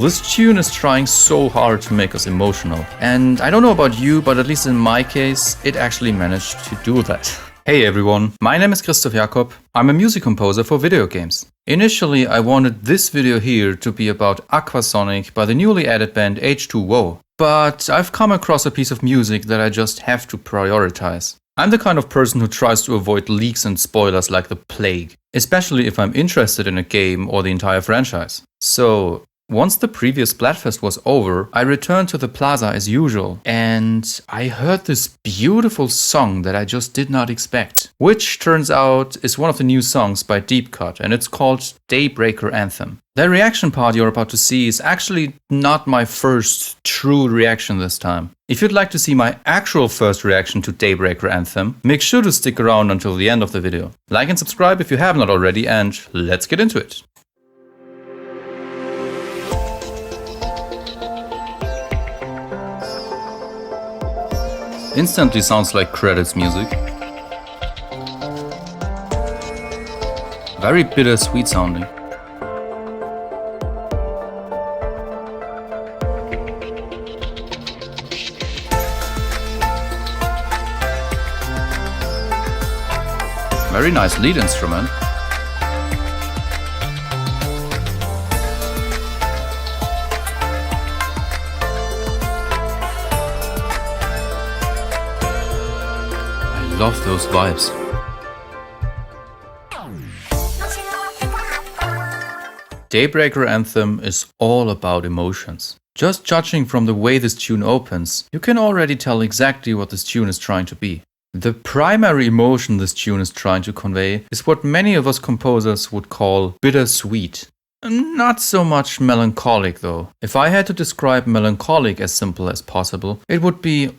This tune is trying so hard to make us emotional, and I don't know about you, but at least in my case, it actually managed to do that. Hey everyone, my name is Christoph Jakob. I'm a music composer for video games. Initially, I wanted this video here to be about Aquasonic by the newly added band H2O, but I've come across a piece of music that I just have to prioritize. I'm the kind of person who tries to avoid leaks and spoilers like the plague, especially if I'm interested in a game or the entire franchise. So, once the previous Splatfest was over, I returned to the plaza as usual, and I heard this beautiful song that I just did not expect, which turns out is one of the new songs by Deep Cut, and it's called Daybreaker Anthem. The reaction part you're about to see is actually not my first true reaction this time. If you'd like to see my actual first reaction to Daybreaker Anthem, make sure to stick around until the end of the video. Like and subscribe if you have not already, and let's get into it. Instantly sounds like credits music. Very bittersweet sounding. Very nice lead instrument. Love those vibes. Daybreaker Anthem is all about emotions. Just judging from the way this tune opens, you can already tell exactly what this tune is trying to be. The primary emotion this tune is trying to convey is what many of us composers would call bittersweet. Not so much melancholic though. If I had to describe melancholic as simple as possible, it would be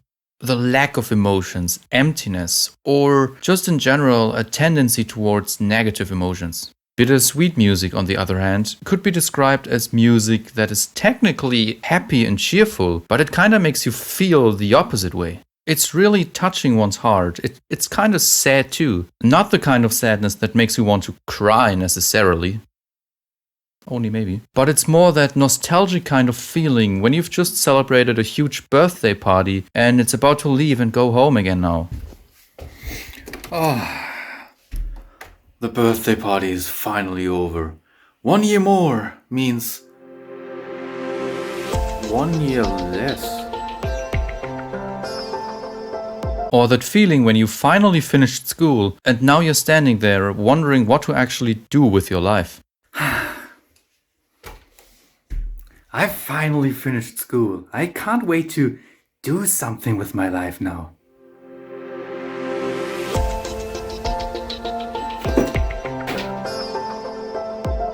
the lack of emotions, emptiness, or just in general a tendency towards negative emotions. Bittersweet music, on the other hand, could be described as music that is technically happy and cheerful, but it kinda makes you feel the opposite way. It's really touching one's heart. It's kind of sad too. Not the kind of sadness that makes you want to cry necessarily. Only maybe. But it's more that nostalgic kind of feeling when you've just celebrated a huge birthday party and it's about to leave and go home again now. The birthday party is finally over. 1 year more means 1 year less. Or that feeling when you finally finished school and now you're standing there wondering what to actually do with your life. I finally finished school. I can't wait to do something with my life now.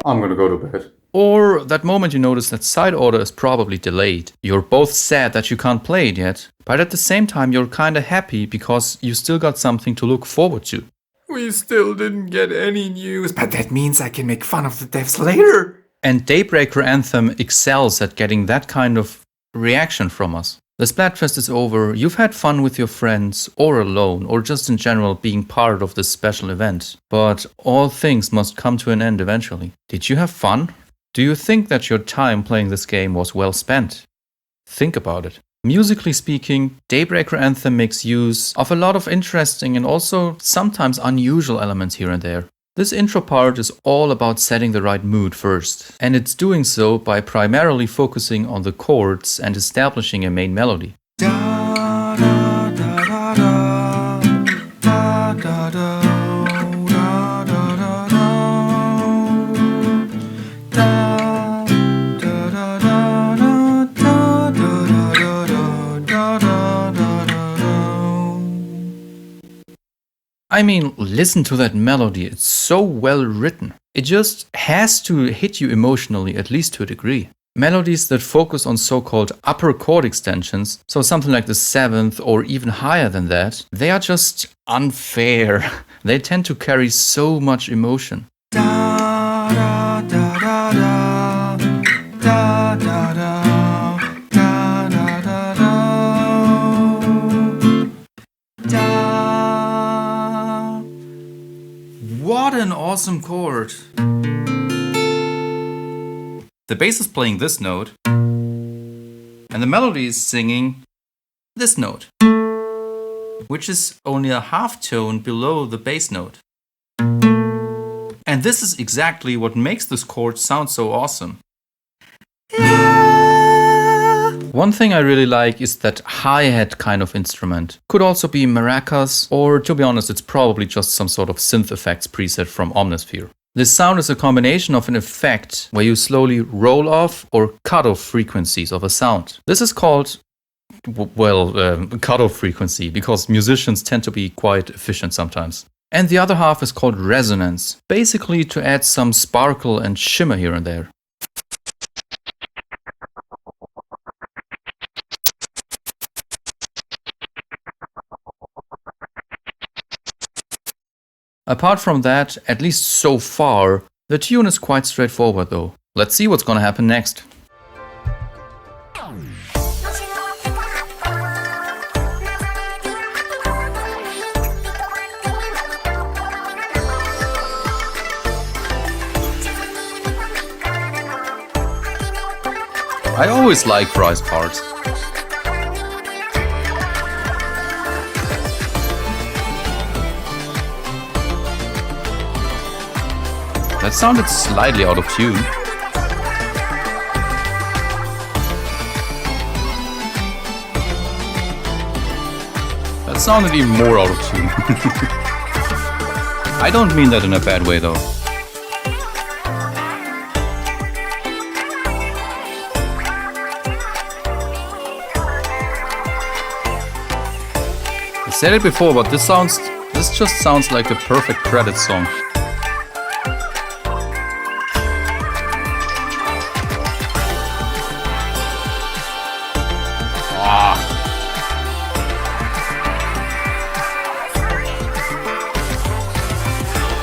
I'm gonna go to bed. Or that moment you notice that side order is probably delayed. You're both sad that you can't play it yet, but at the same time you're kinda happy because you still got something to look forward to. We still didn't get any news, but that means I can make fun of the devs later. And Daybreaker Anthem excels at getting that kind of reaction from us. The Splatfest is over, you've had fun with your friends, or alone, or just in general being part of this special event. But all things must come to an end eventually. Did you have fun? Do you think that your time playing this game was well spent? Think about it. Musically speaking, Daybreaker Anthem makes use of a lot of interesting and also sometimes unusual elements here and there. This intro part is all about setting the right mood first, and it's doing so by primarily focusing on the chords and establishing a main melody. I mean, listen to that melody, it's so well written. It just has to hit you emotionally, at least to a degree. Melodies that focus on so-called upper chord extensions, so something like the 7th or even higher than that, they are just unfair. They tend to carry so much emotion. What an awesome chord! The bass is playing this note, and the melody is singing this note, which is only a half tone below the bass note. And this is exactly what makes this chord sound so awesome. One thing I really like is that hi-hat kind of instrument. Could also be maracas, or to be honest, it's probably just some sort of synth effects preset from Omnisphere. This sound is a combination of an effect where you slowly roll off or cut off frequencies of a sound. This is called, cut-off frequency, because musicians tend to be quite efficient sometimes. And the other half is called resonance, basically to add some sparkle and shimmer here and there. Apart from that, at least so far, the tune is quite straightforward though. Let's see what's gonna happen next. I always like Fry's parts. That sounded slightly out of tune. That sounded even more out of tune. I don't mean that in a bad way though. I said it before, but this just sounds like the perfect credits song.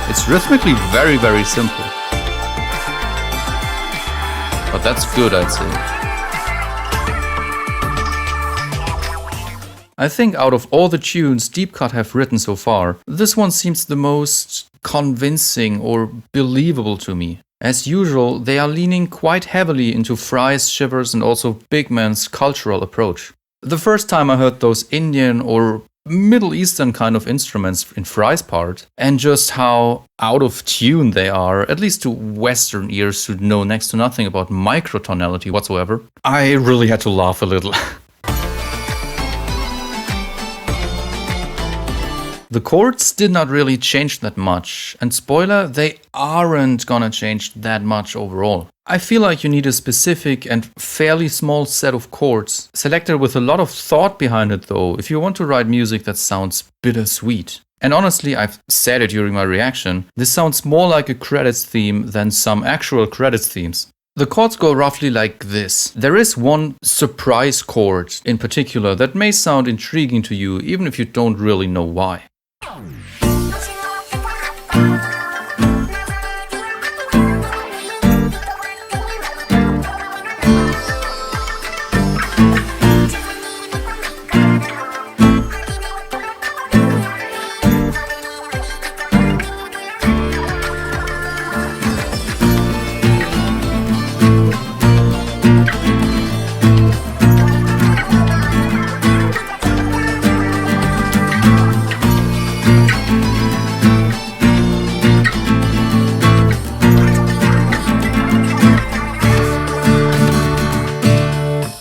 It's rhythmically very, very simple. But that's good, I'd say. I think out of all the tunes Deep Cut have written so far, this one seems the most convincing or believable to me. As usual, they are leaning quite heavily into Fry's, Shiver's and also Big Man's cultural approach. The first time I heard those Indian or Middle Eastern kind of instruments in Fry's part, and just how out of tune they are, at least to Western ears who know next to nothing about microtonality whatsoever, I really had to laugh a little. The chords did not really change that much, and spoiler, they aren't gonna change that much overall. I feel like you need a specific and fairly small set of chords, selected with a lot of thought behind it though, if you want to write music that sounds bittersweet. And honestly, I've said it during my reaction, this sounds more like a credits theme than some actual credits themes. The chords go roughly like this. There is one surprise chord in particular that may sound intriguing to you, even if you don't really know why.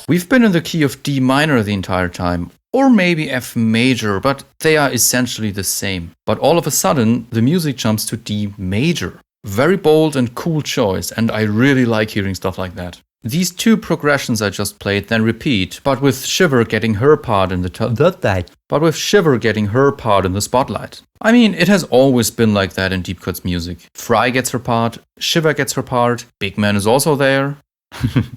We've been in the key of D minor the entire time, or maybe F major, but they are essentially the same. But all of a sudden, the music jumps to D major. Very bold and cool choice, and I really like hearing stuff like that. These two progressions I just played then repeat, but with Shiver getting her part in the spotlight. I mean, it has always been like that in Deep Cut's music. Fry gets her part, Shiver gets her part, Big Man is also there.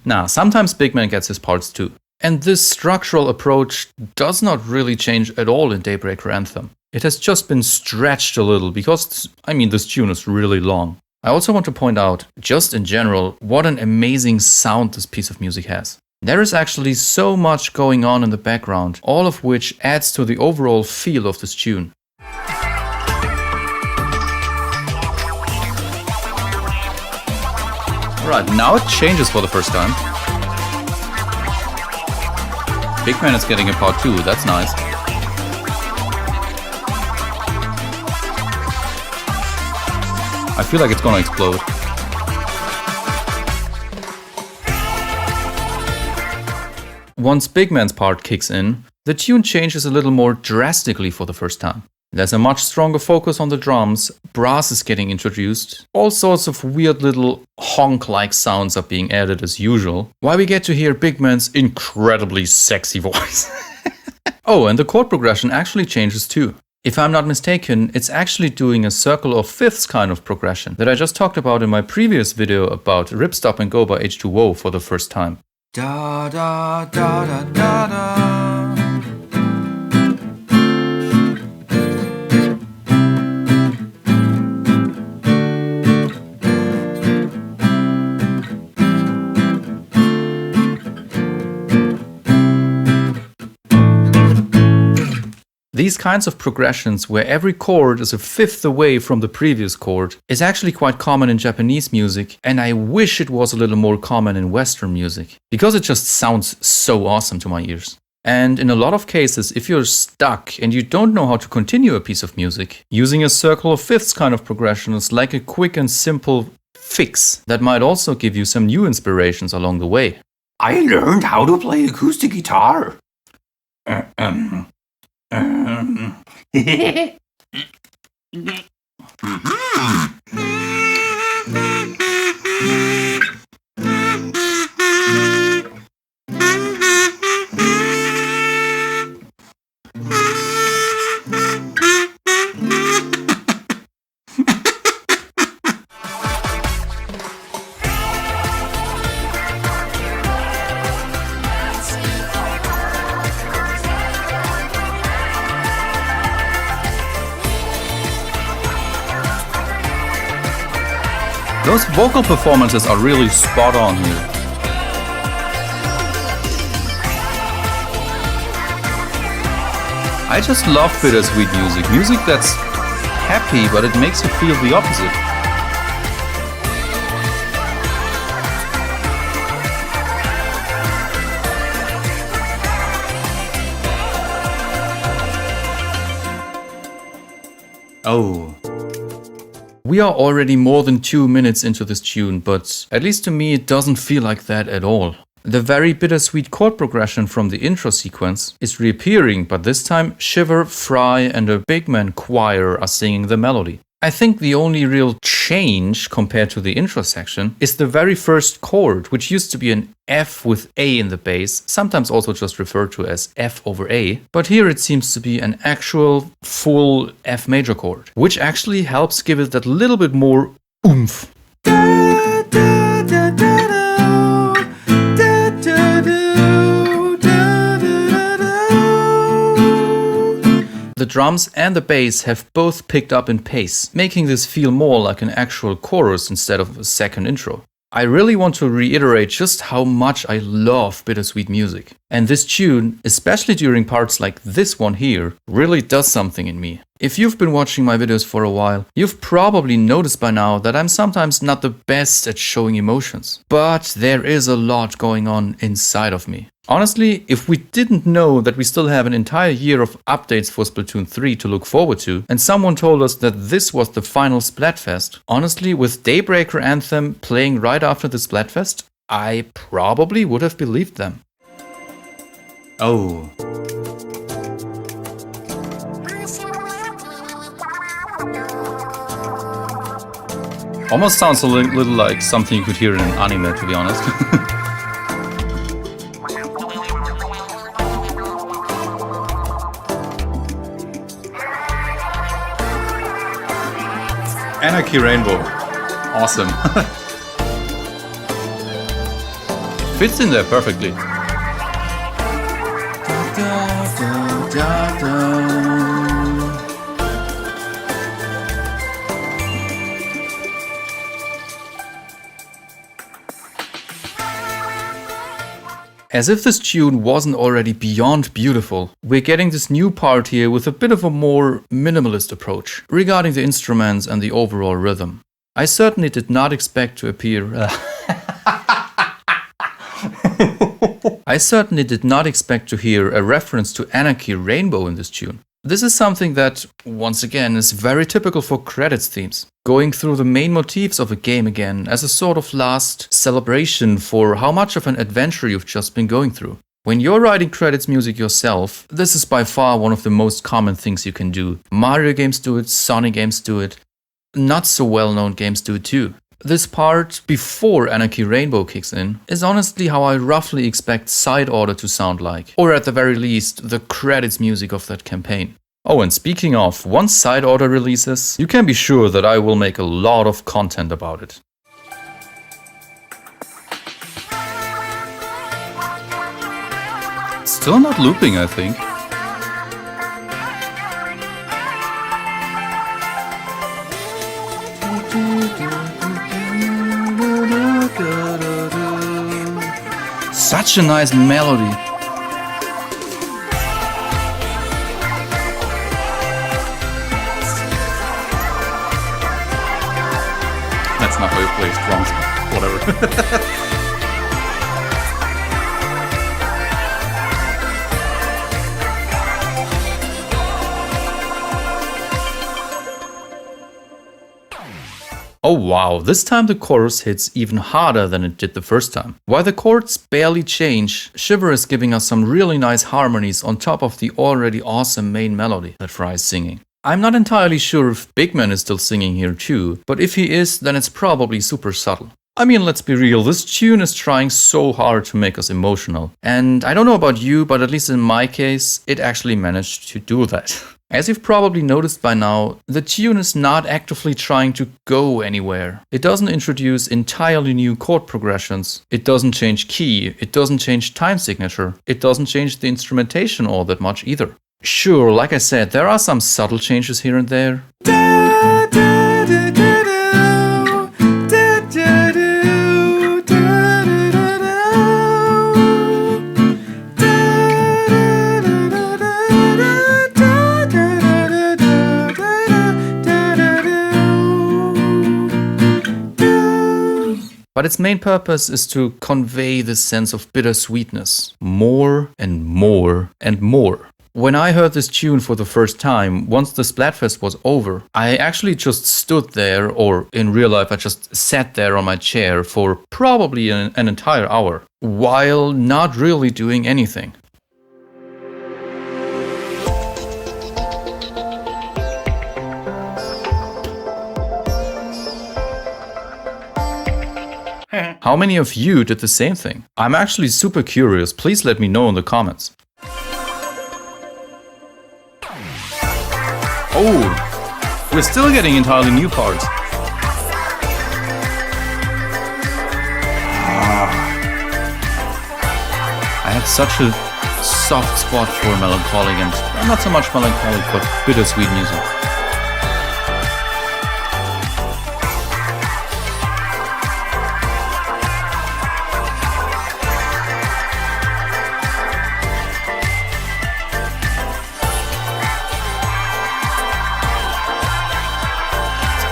Nah, sometimes Big Man gets his parts too. And this structural approach does not really change at all in Daybreaker Anthem. It has just been stretched a little because, this tune is really long. I also want to point out, just in general, what an amazing sound this piece of music has. There is actually so much going on in the background, all of which adds to the overall feel of this tune. Right, now it changes for the first time. Big Man is getting a part 2, that's nice. I feel like it's gonna explode. Once Big Man's part kicks in, the tune changes a little more drastically for the first time. There's a much stronger focus on the drums, brass is getting introduced, all sorts of weird little honk-like sounds are being added as usual, while we get to hear Big Man's incredibly sexy voice. Oh, and the chord progression actually changes too. If I'm not mistaken, it's actually doing a circle of fifths kind of progression that I just talked about in my previous video about Rip Stop and Go by H2O for the first time. Da da da da da da. These kinds of progressions, where every chord is a fifth away from the previous chord, is actually quite common in Japanese music, and I wish it was a little more common in Western music, because it just sounds so awesome to my ears. And in a lot of cases, if you're stuck and you don't know how to continue a piece of music, using a circle of fifths kind of progression is like a quick and simple fix that might also give you some new inspirations along the way. I learned how to play acoustic guitar. Those vocal performances are really spot on here. I just love bittersweet music. Music that's happy, but it makes you feel the opposite. Oh. We are already more than 2 minutes into this tune, but at least to me it doesn't feel like that at all. The very bittersweet chord progression from the intro sequence is reappearing, but this time Shiver, Fry and a Big Man choir are singing the melody. I think the only real change compared to the intro section is the very first chord, which used to be an F with A in the bass, sometimes also just referred to as F over A, but here it seems to be an actual full F major chord, which actually helps give it that little bit more oomph. The drums and the bass have both picked up in pace, making this feel more like an actual chorus instead of a second intro. I really want to reiterate just how much I love bittersweet music. And this tune, especially during parts like this one here, really does something in me. If you've been watching my videos for a while, you've probably noticed by now that I'm sometimes not the best at showing emotions. But there is a lot going on inside of me. Honestly, if we didn't know that we still have an entire year of updates for Splatoon 3 to look forward to, and someone told us that this was the final Splatfest, honestly, with Daybreaker Anthem playing right after the Splatfest, I probably would have believed them. Oh. Almost sounds a little like something you could hear in an anime, to be honest. Anarchy Rainbow. Awesome. Fits in there perfectly. As if this tune wasn't already beyond beautiful, we're getting this new part here with a bit of a more minimalist approach regarding the instruments and the overall rhythm. I certainly did not expect to appear I certainly did not expect to hear a reference to Anarchy Rainbow in this tune. This is something that, once again, is very typical for credits themes. Going through the main motifs of a game again as a sort of last celebration for how much of an adventure you've just been going through. When you're writing credits music yourself, this is by far one of the most common things you can do. Mario games do it, Sonic games do it, not so well-known games do it too. This part, before Anarchy Rainbow kicks in, is honestly how I roughly expect Side Order to sound like, or at the very least, the credits music of that campaign. Oh, and speaking of, once Side Order releases, you can be sure that I will make a lot of content about it. Still not looping, I think. Such a nice melody. That's not how you play drums, whatever. Oh wow, this time the chorus hits even harder than it did the first time. While the chords barely change, Shiver is giving us some really nice harmonies on top of the already awesome main melody that Fry is singing. I'm not entirely sure if Big Man is still singing here too, but if he is, then it's probably super subtle. I mean, let's be real, this tune is trying so hard to make us emotional. And I don't know about you, but at least in my case, it actually managed to do that. As you've probably noticed by now, the tune is not actively trying to go anywhere. It doesn't introduce entirely new chord progressions. It doesn't change key. It doesn't change time signature. It doesn't change the instrumentation all that much either. Sure, like I said, there are some subtle changes here and there. But its main purpose is to convey this sense of bittersweetness, more and more and more. When I heard this tune for the first time, once the Splatfest was over, I actually just stood there, or in real life I just sat there on my chair for probably an entire hour, while not really doing anything. How many of you did the same thing? I'm actually super curious, please let me know in the comments. Oh, we're still getting entirely new parts. I have such a soft spot for melancholic and not so much melancholic but bittersweet music.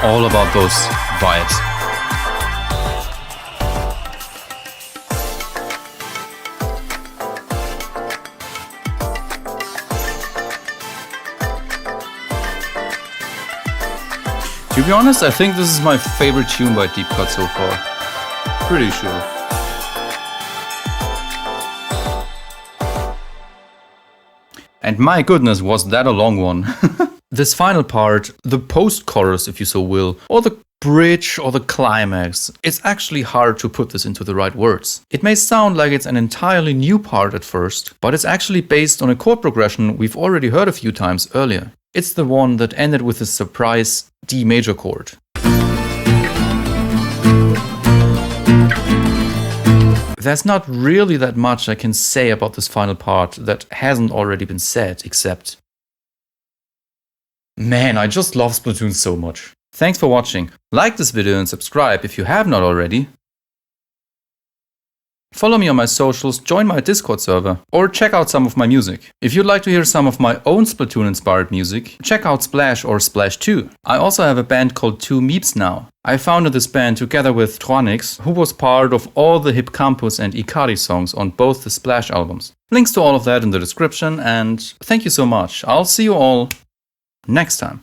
All about those vibes. To be honest, I think this is my favorite tune by Deep Cut so far. Pretty sure. And my goodness, was that a long one. This final part, the post-chorus if you so will, or the bridge or the climax, it's actually hard to put this into the right words. It may sound like it's an entirely new part at first, but it's actually based on a chord progression we've already heard a few times earlier. It's the one that ended with a surprise D major chord. There's not really that much I can say about this final part that hasn't already been said, except... Man, I just love Splatoon so much. Thanks for watching. Like this video and subscribe if you have not already. Follow me on my socials, join my Discord server, or check out some of my music. If you'd like to hear some of my own Splatoon-inspired music, check out Splash or Splash 2. I also have a band called 2 Meeps now. I founded this band together with Tronix, who was part of all the Hip Campus and Ikari songs on both the Splash albums. Links to all of that in the description, and thank you so much. I'll see you all next time.